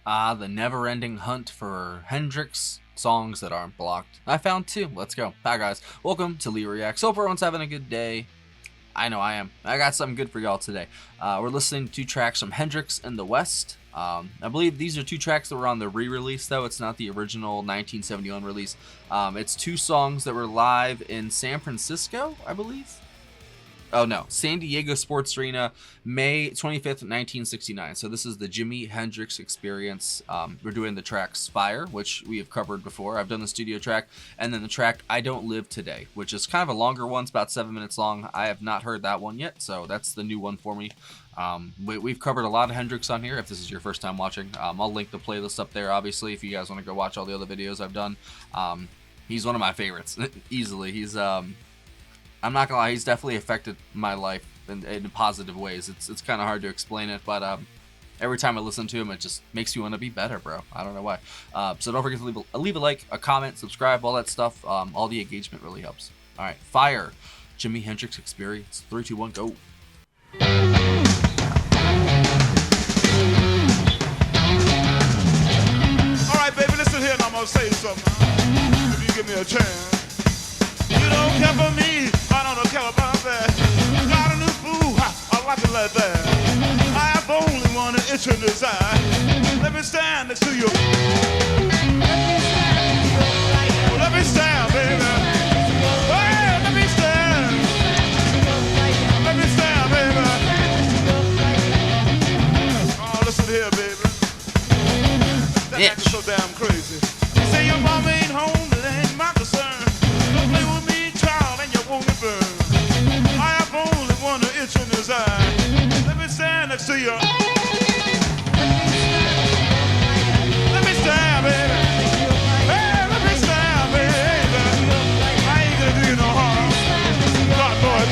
The never-ending hunt for Hendrix songs that aren't blocked. I found two. Let's go. Hi guys. Welcome to Lee Reacts. Hope everyone's having a good day. I know I am. I got something good for y'all today. We're listening to tracks from Hendrix in the West. I believe these are two tracks that were on the re-release, though. It's not the original 1971 release. It's two songs that were live in San Francisco, I believe. Oh no, San Diego Sports Arena, May 25th, 1969. So this is the Jimi Hendrix Experience. We're doing the tracks Fire, which we have covered before. I've done the studio track, and then the track I Don't Live Today, which is kind of a longer one. It's about 7 minutes long. I have not heard that one yet, so that's the new one for me. We've covered a lot of Hendrix on here. If this is your first time watching, I'll link the playlist up there, obviously, if you guys want to go watch all the other videos I've done. He's one of my favorites, easily. He's... I'm not gonna lie, he's definitely affected my life in positive ways. It's kind of hard to explain it, but every time I listen to him, it just makes me want to be better, bro. I don't know why. So don't forget to leave a like, a comment, subscribe, all that stuff. All the engagement really helps. All right, Fire, Jimi Hendrix Experience. 3, 2, 1, go. All right, baby, listen here, and I'm gonna say something. If you give me a chance. You don't care for me, I don't care about that. Got a new boo, I like it like that. I have only one itch in this eye. Let me stand next to you. Let me stand, baby. Hey, let me stand. Let me stand, baby. Oh, listen here, baby. That acting so damn crazy. You say your mama ain't home, it ain't my concern. Don't play with me, child, and you won't get burned. I have only one itch in his eye. Let me stand next to you. Let me stand, baby. Hey, let me stand, baby. I ain't gonna do you no harm. God, boy.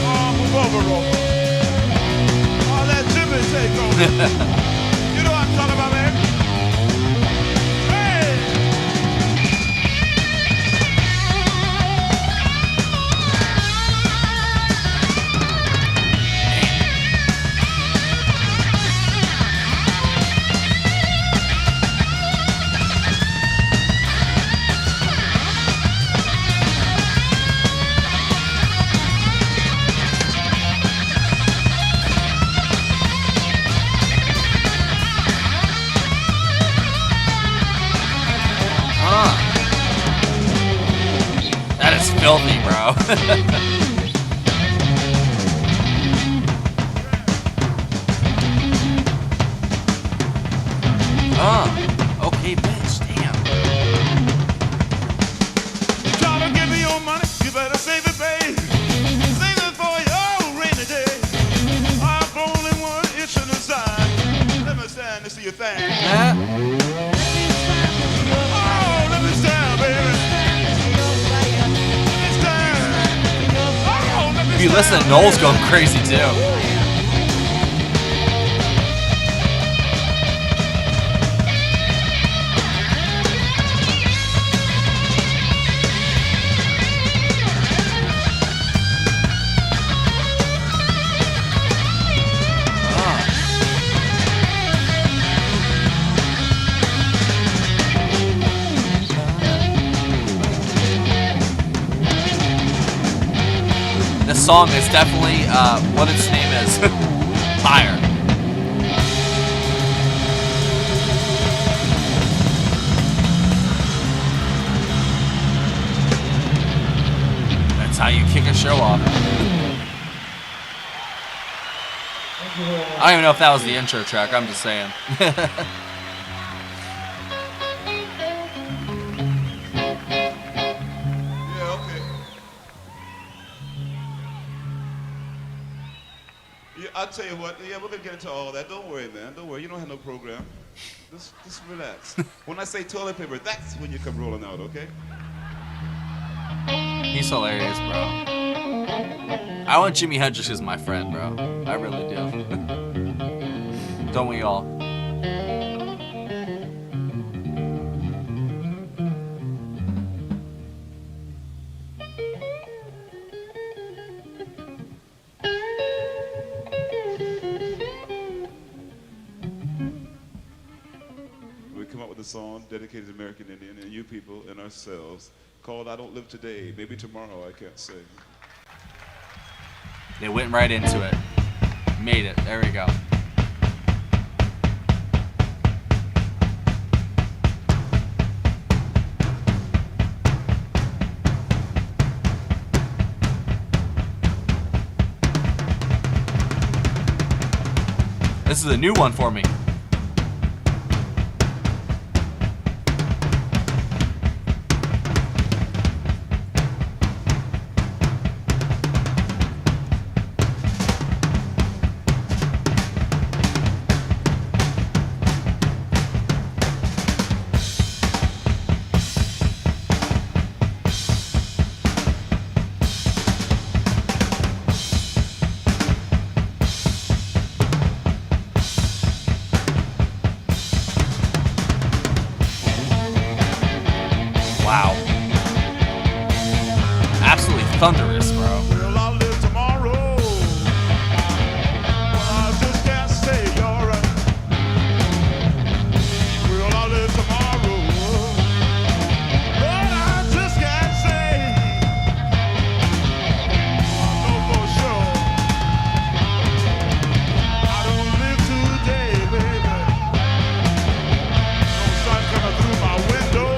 Oh, move over, Rover. Oh, let Jimmy take over. You know what I'm talking about, man? That is filthy, bro. Okay, bitch, damn. You try to give me your money, you better save it, babe. Save it for your rainy day. I've only one itch in the side. Let me stand to see your thing. Oh, let me stand, baby. If you listen, Noel's going crazy too. This song is definitely what its name is. Fire. That's how you kick a show off. I don't even know if that was the intro track, I'm just saying. I'll tell you what, yeah, we're gonna get into all that. Don't worry, man. Don't worry, you don't have no program. Just relax. When I say toilet paper, that's when you come rolling out, okay? He's hilarious, bro. I want Jimi Hendrix as my friend, bro. I really do. Don't we all? song dedicated to American Indian and you people and ourselves called I Don't Live Today. Maybe tomorrow, I can't say. They went right into it. Made it. There we go. This is a new one for me. Wow. Absolutely thunderous, bro. Well, I'll live tomorrow. Well, I just can't say you're right. Well, I'll live tomorrow. But I just can't say. I know for sure. I don't live today, baby. No sun coming through my window.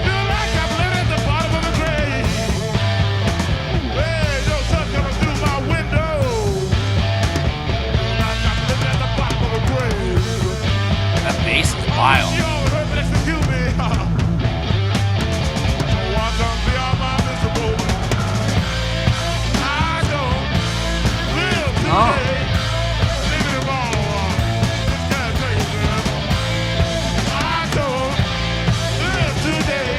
Feel like I'm living at the bottom of the grave. Hey, no sun coming through my window. Feel like I'm living at the bottom of the grave. That bass is wild. You always heard me execute me. Walk on beyond my miserable. I don't live today. Leave it alone. Just can't tell you, man. I don't live today.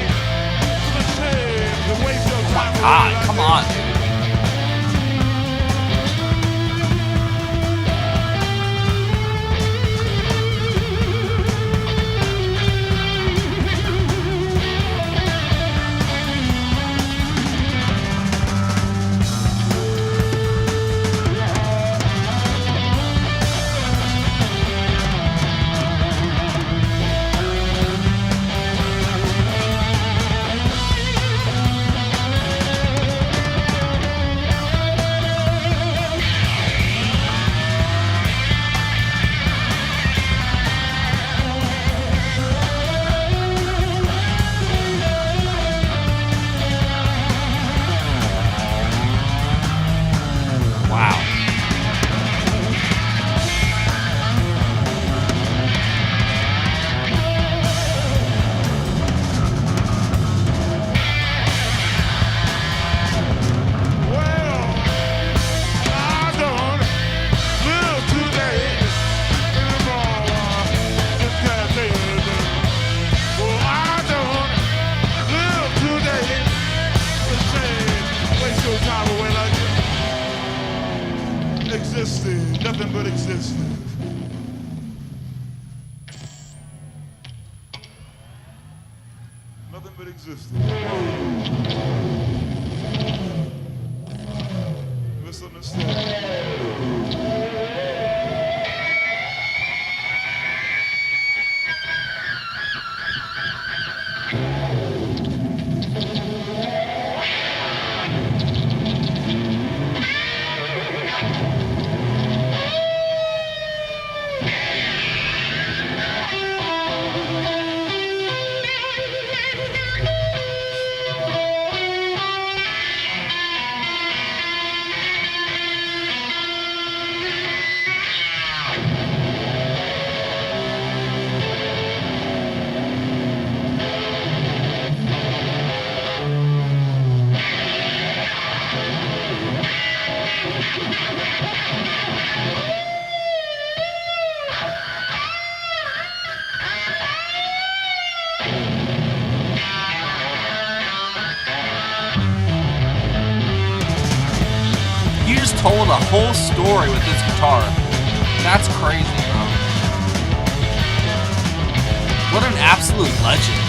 It's a shame to waste your Oh my time. god, come on, dude. Wow. Well, I don't live today anymore. Just can't tell you anything. Well, I don't live today. It's a shame. Waste your time away like this. Existing, nothing but existing. Nothing but existing. Misunderstood. He just told a whole story with his guitar. That's crazy, bro. What an absolute legend.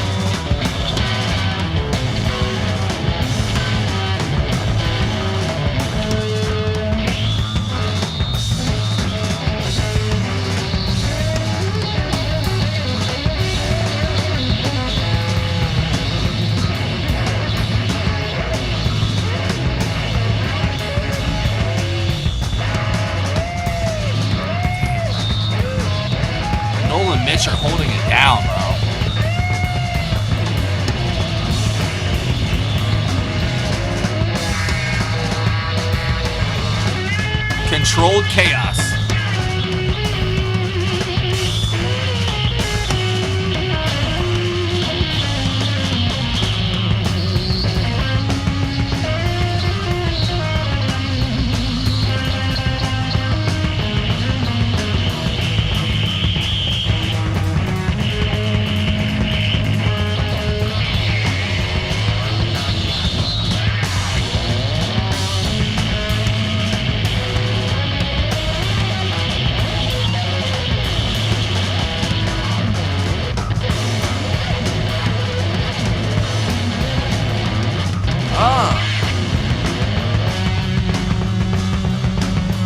Mitch are holding it down, bro. Controlled chaos.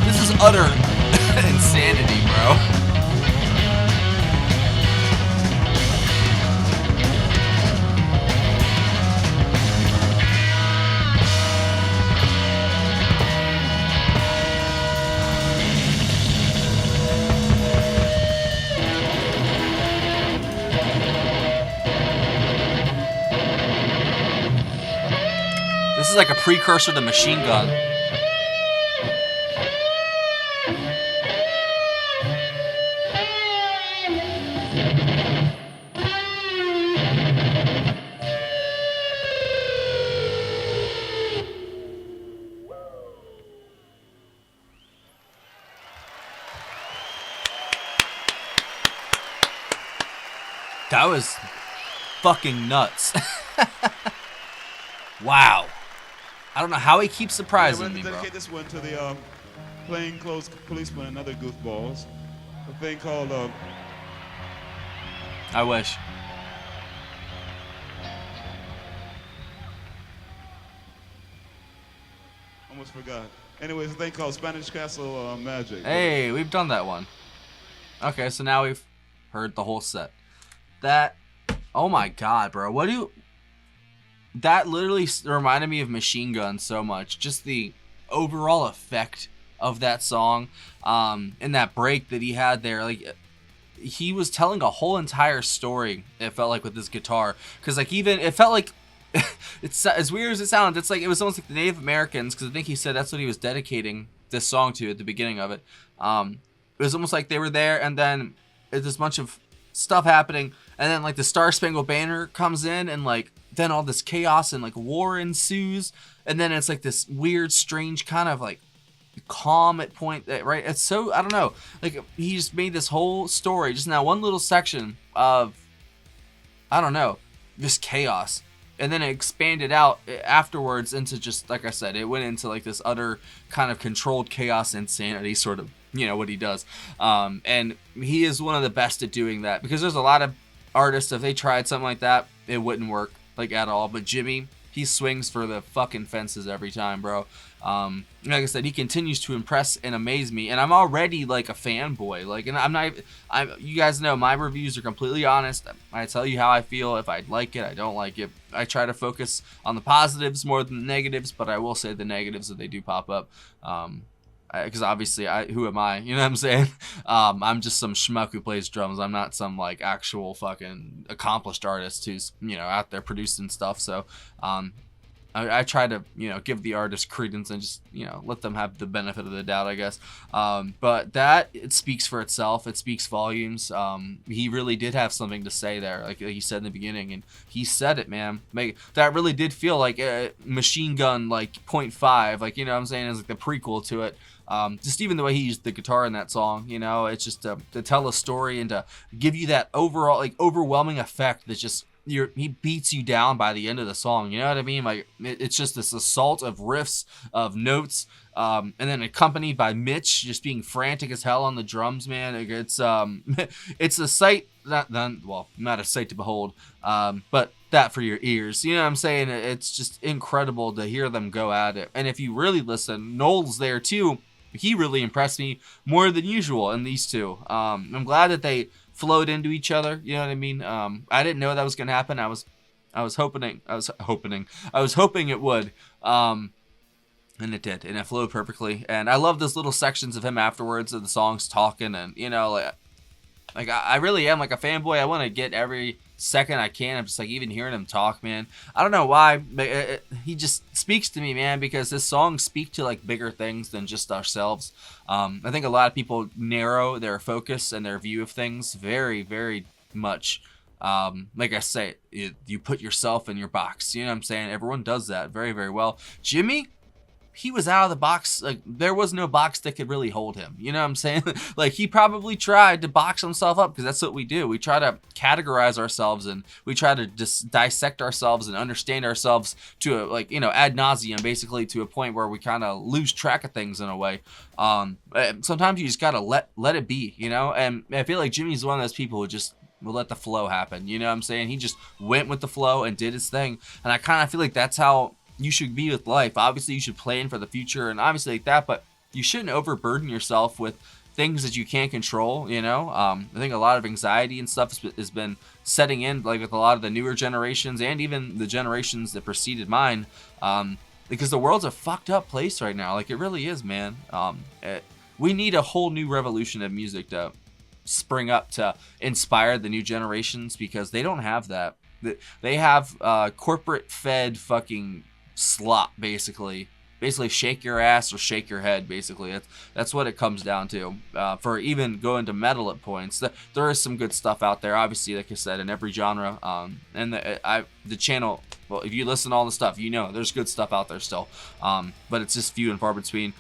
This is utter insanity, bro. This is like a precursor to Machine Gun. That was fucking nuts. Wow. I don't know how he keeps surprising me, bro. Dedicate this one to the plainclothes policeman and other goofballs. A thing called I wish. almost forgot. Anyways, a thing called Spanish Castle Magic. Hey, we've done that one. Okay, so now we've heard the whole set. That, oh my god, bro. That literally reminded me of Machine Gun so much. Just the overall effect of that song, and that break that he had there. Like, he was telling a whole entire story, it felt like, with his guitar. Because, like, even, it felt like, it's as weird as it sounds, it's like, it was almost like the Native Americans, because I think he said that's what he was dedicating this song to at the beginning of it. It was almost like they were there, and then there's this bunch of stuff happening, and then, like, the Star Spangled Banner comes in, and, like, then all this chaos and, like, war ensues, and then it's, like, this weird, strange kind of, like, calm at point, right? It's so, I don't know, like, he just made this whole story, just now one little section of, I don't know, just chaos, and then it expanded out afterwards into just, like I said, it went into, like, this utter kind of controlled chaos insanity sort of, you know, what he does. And he is one of the best at doing that, because there's a lot of artists, if they tried something like that, it wouldn't work, like, at all. But Jimmy, he swings for the fucking fences every time, bro. Like I said, he continues to impress and amaze me, and I'm already, like, a fanboy. Like, and you guys know my reviews are completely honest. I tell you how I feel. If I like it, I don't like it. I try to focus on the positives more than the negatives, but I will say the negatives if they do pop up. Because obviously, who am I? You know what I'm saying? I'm just some schmuck who plays drums. I'm not some, like, actual fucking accomplished artist who's, you know, out there producing stuff. So I try to, you know, give the artist credence and just, you know, let them have the benefit of the doubt, I guess. But that, it speaks for itself. It speaks volumes. He really did have something to say there, like he said in the beginning, and he said it, man. That really did feel like a Machine Gun, like, 0.5, like, you know what I'm saying, as like the prequel to it. Just even the way he used the guitar in that song, you know, it's just to tell a story and to give you that overall, like, overwhelming effect that just, he beats you down by the end of the song, you know what I mean? Like, it's just this assault of riffs, of notes, and then accompanied by Mitch just being frantic as hell on the drums, man. It's it's a sight, not a sight to behold, but that for your ears, you know what I'm saying? It's just incredible to hear them go at it. And if you really listen, Noel's there too. He really impressed me more than usual in these two. I'm glad that they flowed into each other. You know what I mean? I didn't know that was gonna happen. I was hoping it would. And it did, and it flowed perfectly. And I love those little sections of him afterwards of the songs talking, and, you know, like, Like I really am like a fanboy. I want to get every second I can. I'm just like even hearing him talk, man. I don't know why, but he just speaks to me, man, because his songs speak to like bigger things than just ourselves. I think a lot of people narrow their focus and their view of things very, very much. Like I say, you put yourself in your box. You know what I'm saying? Everyone does that very, very well. Jimmy, he was out of the box. Like there was no box that could really hold him. You know what I'm saying? Like he probably tried to box himself up because that's what we do. We try to categorize ourselves and we try to just dissect ourselves and understand ourselves to like, you know, ad nauseum, basically to a point where we kind of lose track of things in a way. Sometimes you just gotta let it be, you know. And I feel like Jimmy's one of those people who just will let the flow happen. You know what I'm saying? He just went with the flow and did his thing. And I kind of feel like that's how you should be with life. Obviously, you should plan for the future and obviously like that, but you shouldn't overburden yourself with things that you can't control, you know? I think a lot of anxiety and stuff has been setting in, like with a lot of the newer generations and even the generations that preceded mine, because the world's a fucked up place right now. Like, it really is, man. We need a whole new revolution of music to spring up to inspire the new generations because they don't have that. They have corporate fed fucking slop, basically shake your ass or shake your head. Basically, that's what it comes down to. For even going to metal at points, there is some good stuff out there. Obviously, like I said, in every genre. And the channel. Well, if you listen to all the stuff, you know there's good stuff out there still. But it's just few and far between.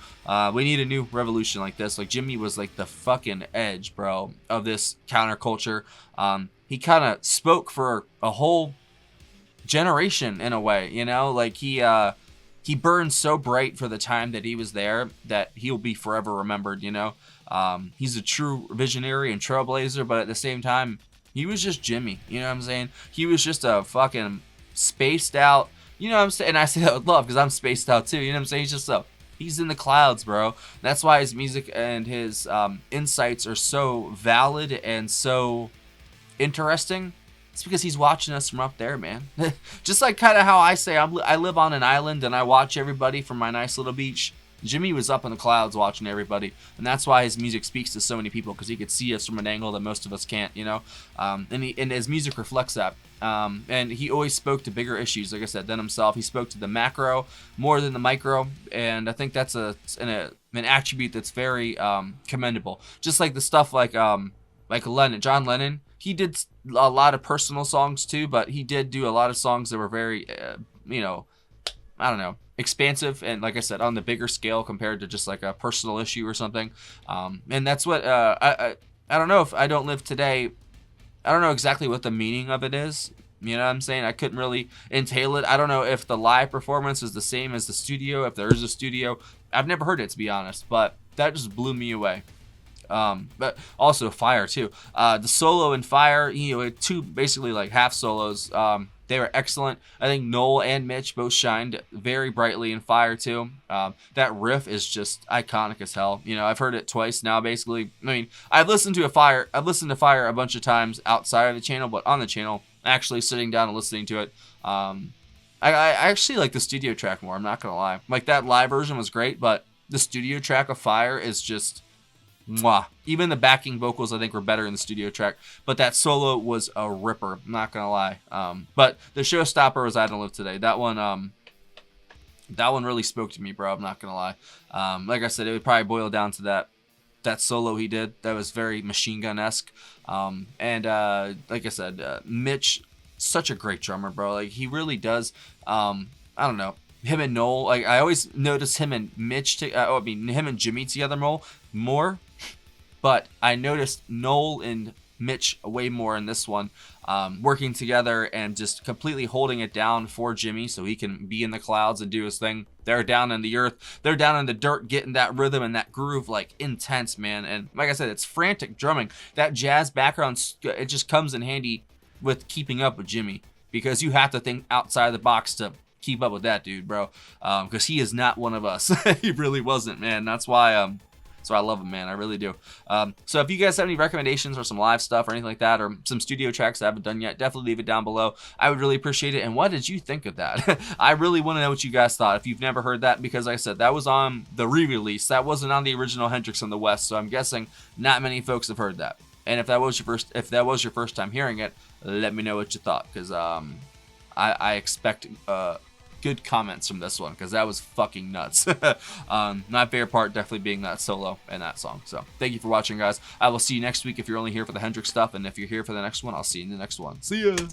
We need a new revolution like this. Like Jimmy was like the fucking edge, bro, of this counterculture. He kind of spoke for a whole generation in a way, you know, like he burned so bright for the time that he was there that he'll be forever remembered, you know. He's a true visionary and trailblazer, but at the same time, he was just Jimmy, you know what I'm saying? He was just a fucking spaced out, you know what I'm saying? And I say that with love because I'm spaced out too, you know what I'm saying? He's just he's in the clouds, bro. That's why his music and his insights are so valid and so interesting. It's because he's watching us from up there, man. Just like kind of how I say I live on an island and I watch everybody from my nice little beach. Jimmy was up in the clouds watching everybody, and that's why his music speaks to so many people because he could see us from an angle that most of us can't, you know. And his music reflects that. And he always spoke to bigger issues, like I said, than himself. He spoke to the macro more than the micro, and I think that's an attribute that's very commendable. Just like the stuff like John Lennon. He did a lot of personal songs too, but he did do a lot of songs that were very, you know, I don't know, expansive and, like I said, on the bigger scale compared to just like a personal issue or something. And that's what I don't know if I Don't Live Today. I don't know exactly what the meaning of it is. You know what I'm saying? I couldn't really entail it. I don't know if the live performance is the same as the studio, if there is a studio. I've never heard it, to be honest, but that just blew me away. But also Fire too. The solo in Fire, you know, two basically like half solos. They were excellent. I think Noel and Mitch both shined very brightly in Fire too. That riff is just iconic as hell. You know, I've heard it twice now. Basically, I mean, I've listened to Fire a bunch of times outside of the channel, but on the channel, actually sitting down and listening to it. I actually like the studio track more. I'm not gonna lie. Like that live version was great, but the studio track of Fire is just mwah. Even the backing vocals I think were better in the studio track, but that solo was a ripper, I'm not gonna lie. But the showstopper was I Don't Live Today. That one really spoke to me, bro. I'm not gonna lie. Like I said, it would probably boil down to that solo he did. That was very Machine Gun-esque. And like I said, Mitch, such a great drummer, bro. Like he really does. I don't know. Him and Noel, like I always notice him and Mitch, him and Jimmy together more. But I noticed Noel and Mitch way more in this one, working together and just completely holding it down for Jimmy so he can be in the clouds and do his thing. They're down in the earth. They're down in the dirt getting that rhythm and that groove like intense, man. And like I said, it's frantic drumming. That jazz background, it just comes in handy with keeping up with Jimmy because you have to think outside the box to keep up with that dude, bro. Because he is not one of us. He really wasn't, man. That's why so I love him, man. I really do. So if you guys have any recommendations or some live stuff or anything like that, or some studio tracks I haven't done yet, definitely leave it down below. I would really appreciate it. And what did you think of that? I really want to know what you guys thought if you've never heard that, because like I said, that was on the re-release. That wasn't on the original Hendrix on the West, so I'm guessing not many folks have heard that. And if that was your first time hearing it, let me know what you thought, because I expect good comments from this one, because that was fucking nuts. My favorite part definitely being that solo and that song. So thank you for watching, guys. I will see you next week if you're only here for the Hendrix stuff, and if you're here for the next one, I'll see you in the next one. See ya.